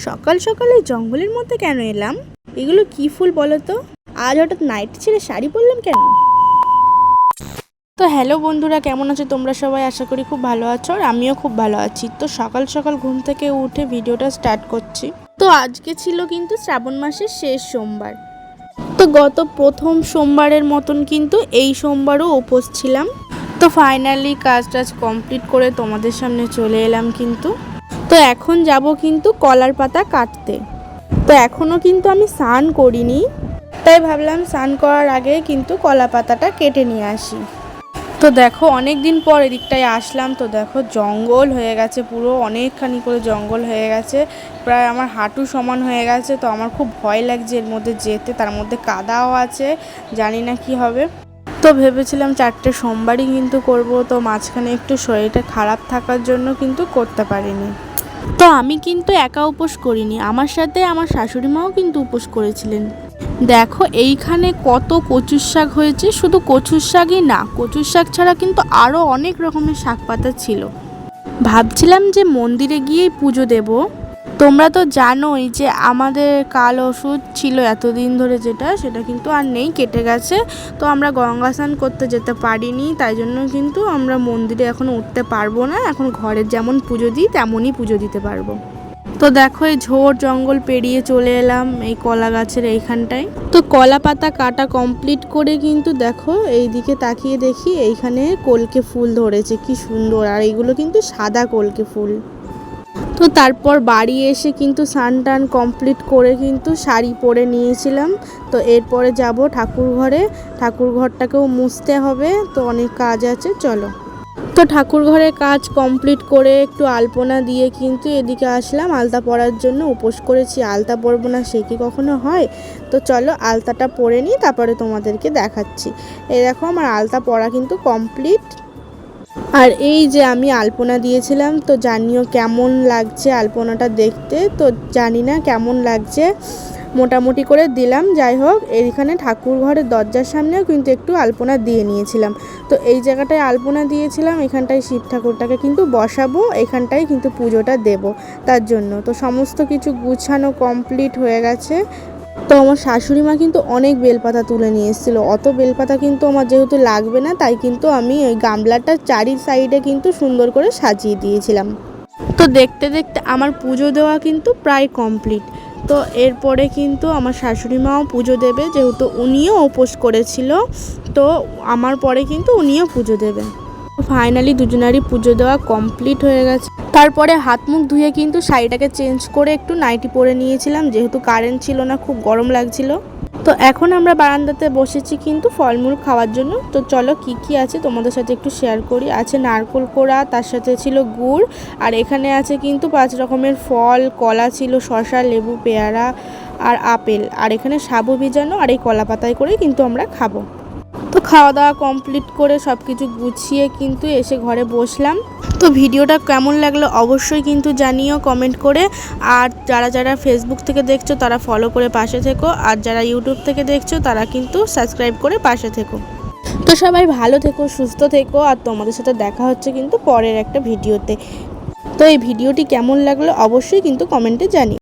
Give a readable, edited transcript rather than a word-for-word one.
সকাল সকাল এই জঙ্গলের মধ্যে কেন এলাম? এগুলো কি ফুল বলো তো? আজ হঠাৎ নাইট ছেড়ে শাড়ি পরলাম কেন? তো হ্যালো বন্ধুরা, কেমন আছো তোমরা সবাই? আশা করি খুব ভালো আছো, আর আমিও খুব ভালো আছি। তো সকাল সকাল ঘুম থেকে উঠে ভিডিওটা স্টার্ট করছি। তো আজকে ছিল কিন্তু শ্রাবণ মাসের শেষ সোমবার। তো গত প্রথম সোমবারের মতন কিন্তু এই সোমবারও উপোস ছিলাম। তো ফাইনালি কাজ কমপ্লিট করে তোমাদের সামনে চলে এলাম কিন্তু। তো এখন যাব কিন্তু কলার পাতা কাটতে। তো এখনও কিন্তু আমি স্নান করিনি, তাই ভাবলাম স্নান করার আগে কিন্তু কলা পাতাটা কেটে নিয়ে আসি। তো দেখো অনেক দিন পর এদিকটায় আসলাম। তো দেখো জঙ্গল হয়ে গেছে, পুরো অনেকখানি করে জঙ্গল হয়ে গেছে, প্রায় আমার হাঁটু সমান হয়ে গেছে। তো আমার খুব ভয় লাগছে এর মধ্যে যেতে, তার মধ্যে কাদাও আছে, জানি না কি হবে। তো ভেবেছিলাম 4টে সোমবারই কিন্তু করব, তো মাঝখানে একটু শরীরটা খারাপ থাকার জন্য কিন্তু করতে পারিনি। তো আমি কিন্তু একা উপোস করিনি, আমার সাথে আমার শাশুড়ি মাও কিন্তু উপোস করেছিলেন। দেখো এইখানে কত কচুর শাক হয়েছে, শুধু কচুর শাকই না, কচুর শাক ছাড়া কিন্তু আরও অনেক রকমের শাক পাতা ছিল। ভাবছিলাম যে মন্দিরে গিয়েই পুজো দেব। তোমরা তো জানোই যে আমাদের কাল ওষুধ ছিল এতদিন ধরে, সেটা কিন্তু আর নেই, কেটে গেছে। তো আমরা গঙ্গা স্নান করতে যেতে পারিনি, তাই জন্য কিন্তু আমরা মন্দিরে এখন উঠতে পারবো না। এখন ঘরের যেমন পুজো দিই তেমনই পুজো দিতে পারবো। তো দেখো এই ঝোড় জঙ্গল পেরিয়ে চলে এলাম এই কলা গাছের এইখানটায়। তো কলা পাতা কাটা কমপ্লিট করে কিন্তু দেখো এই দিকে তাকিয়ে দেখি এইখানে কলকে ফুল ধরেছে, কি সুন্দর। আর এইগুলো কিন্তু সাদা কলকে ফুল। তো তারপর বাড়ি এসে কিন্তু স্নান টান কমপ্লিট করে কিন্তু শাড়ি পরে নিয়েছিলাম। তো এরপরে যাব ঠাকুর ঘরে, ঠাকুর ঘরটাকেও মুছতে হবে, তো অনেক কাজ আছে, চলো। তো ঠাকুর ঘরে কাজ কমপ্লিট করে একটু আলপনা দিয়ে কিন্তু এদিকে আসলাম আলতা পরার জন্য। উপোস করেছি, আলতা পরবো না সে কি কখনো হয়? তো চলো আলতাটা পরে নিই, তারপরে তোমাদেরকে দেখাচ্ছি। এই দেখো আমার আলতা পরা কিন্তু কমপ্লিট। আর এই যে আমি আলপনা দিয়েছিলাম, তো জানিও কেমন লাগছে আলপনাটা দেখতে। তো জানি না কেমন লাগছে, মোটামুটি করে দিলাম। যাই হোক, এইখানে ঠাকুর ঘরের দরজার সামনেও কিন্তু একটু আলপনা দিয়ে নিয়েছিলাম। তো এই জায়গাটায় আলপনা দিয়েছিলাম, এখানটায় শিব ঠাকুরটাকে কিন্তু বসাবো, এখানটায় কিন্তু পুজোটা দেব তার জন্য। তো সমস্ত কিছু গুছানো কমপ্লিট হয়ে গেছে। তো আমার শাশুড়ি মা কিন্তু অনেক বেলপাতা তুলে নিয়ে এসেছিলো। অত বেলপাতা কিন্তু আমার যেহেতু লাগবে না, তাই কিন্তু আমি ওই গামলাটার চারি সাইডে কিন্তু সুন্দর করে সাজিয়ে দিয়েছিলাম। তো দেখতে দেখতে আমার পুজো দেওয়া কিন্তু প্রায় কমপ্লিট। তো এরপরে কিন্তু আমার শাশুড়ি মাও পুজো দেবে, যেহেতু উনিও উপোস করেছিল। তো আমার পরে কিন্তু উনিও পুজো দেবে। ফাইনালি দুজনারই পুজো দেওয়া কমপ্লিট হয়ে গেছে। তারপরে হাত মুখ ধুয়ে কিন্তু শাড়িটাকে চেঞ্জ করে একটু নাইটি পরে নিয়েছিলাম, যেহেতু কারেন্ট ছিল না, খুব গরম লাগছিল। তো এখন আমরা বারান্দাতে বসেছি কিন্তু ফলমূল খাওয়ার জন্য। তো চলো কি কি আছে তোমাদের সাথে একটু শেয়ার করি। আছে নারকেল কোড়া, তার সাথে ছিল গুড়, আর এখানে আছে কিন্তু 5 রকমের ফল, কলা ছিল, শসা, লেবু, পেয়ারা আর আপেল, আর এখানে সাবু ভিজানো, আর এই কলা পাতায় করে কিন্তু আমরা খাবো। তো খাওয়া দাওয়া কমপ্লিট করে সব কিছু গুছিয়ে কিন্তু এসে ঘরে বসলাম। তো ভিডিওটা কেমন লাগলো অবশ্যই কিন্তু জানিও কমেন্ট করে। আর যারা ফেসবুক থেকে দেখছো তারা ফলো করে পাশে থেকো, আর যারা ইউটিউব থেকে দেখছো তারা কিন্তু সাবস্ক্রাইব করে পাশে থেকো। তো সবাই ভালো থেকো, সুস্থ থেকো, আর তোমাদের সাথে দেখা হচ্ছে কিন্তু পরের একটা ভিডিওতে। তো এই ভিডিওটি কেমন লাগলো অবশ্যই কিন্তু কমেন্টে জানিও।